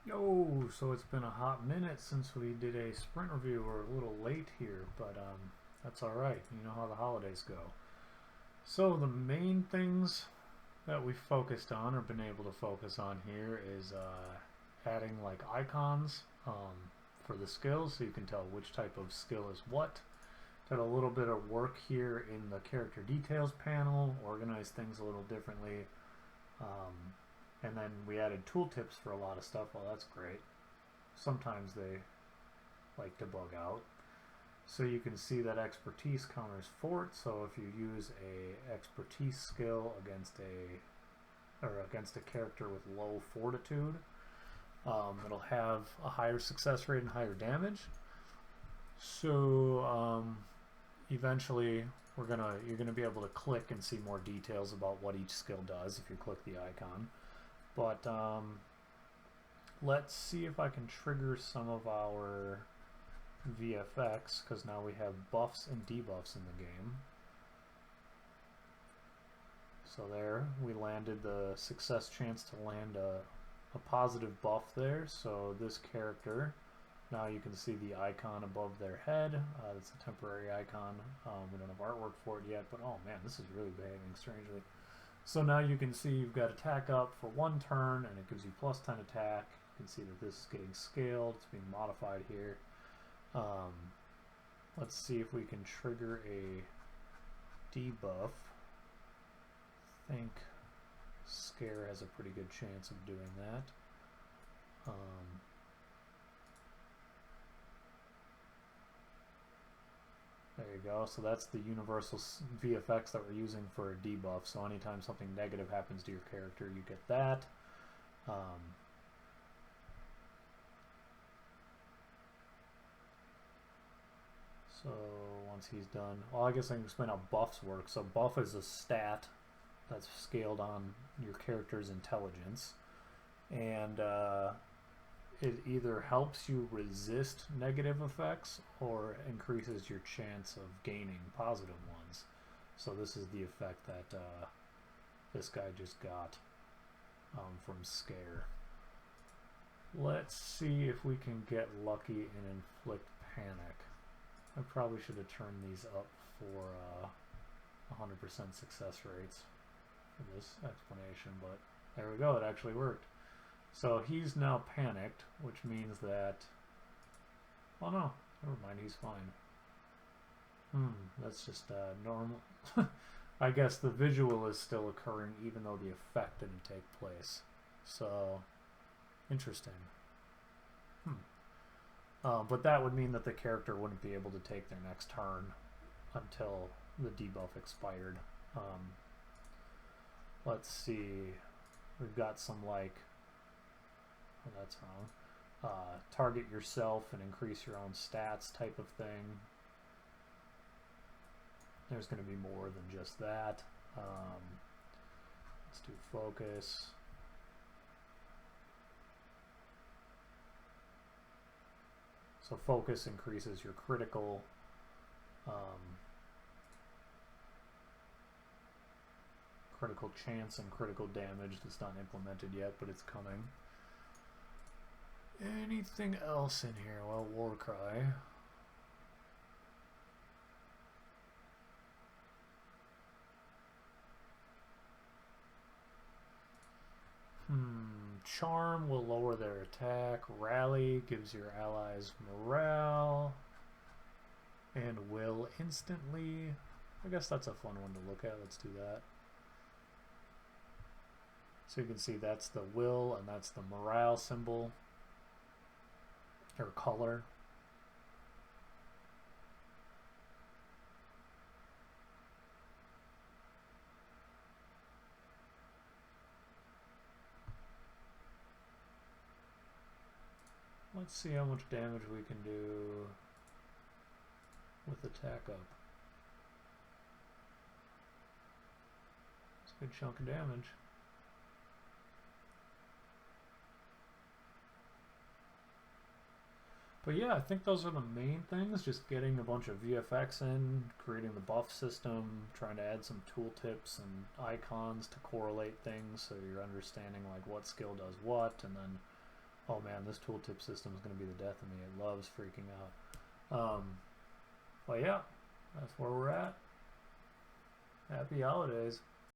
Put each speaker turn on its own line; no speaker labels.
Yo, so it's been a hot minute since we did a sprint review. We're a little late here, but that's all right. You know how the holidays go. So the main things that we focused on or been able to focus on here is adding like icons for the skills so you can tell which type of skill is what. Did a little bit of work here in the character details panel, organize things a little differently. Um, and then we added tooltips for a lot of stuff. Well, that's great. Sometimes they like to bug out. So you can see that expertise counters fort. So if you use a expertise skill against a character with low fortitude, it'll have a higher success rate and higher damage. So eventually you're gonna be able to click and see more details about what each skill does if you click the icon. But let's see if I can trigger some of our VFX, because now we have buffs and debuffs in the game. So there, we landed the success chance to land a positive buff there. So this character, now you can see the icon above their head. That's a temporary icon. We don't have artwork for it yet, but oh man, this is really behaving strangely. So now you can see you've got attack up for 1 turn, and it gives you plus 10 attack. You can see that this is getting scaled. It's being modified here. Let's see if we can trigger a debuff. I think Scare has a pretty good chance of doing that. There you go. So that's the universal VFX that we're using for a debuff. So anytime something negative happens to your character, you get that. So once he's done, well, I guess I can explain how buffs work. So buff is a stat that's scaled on your character's intelligence, and it either helps you resist negative effects or increases your chance of gaining positive ones. So this is the effect that this guy just got from Scare. Let's see if we can get lucky and inflict panic. I probably should have turned these up for 100% success rates for this explanation, but there we go, it actually worked. So he's now panicked, which means that, oh no, never mind, he's fine. That's just normal. I guess the visual is still occurring even though the effect didn't take place. So, interesting. But that would mean that the character wouldn't be able to take their next turn until the debuff expired. Let's see. We've got some like, oh, that's wrong. Target yourself and increase your own stats type of thing. There's going to be more than just that. Let's do focus. So focus increases your critical critical chance and critical damage. That's not implemented yet, but it's coming. Anything else in here? Well, Warcry. Charm will lower their attack. Rally gives your allies morale. And will instantly. I guess that's a fun one to look at. Let's do that. So you can see that's the will and that's the morale symbol. Or color. Let's see how much damage we can do with attack up. It's a good chunk of damage. But yeah, I think those are the main things. Just getting a bunch of VFX in, creating the buff system, trying to add some tooltips and icons to correlate things so you're understanding like what skill does what, and then Oh man, this tooltip system is going to be the death of me. It loves freaking out. But yeah, that's where we're at. Happy holidays.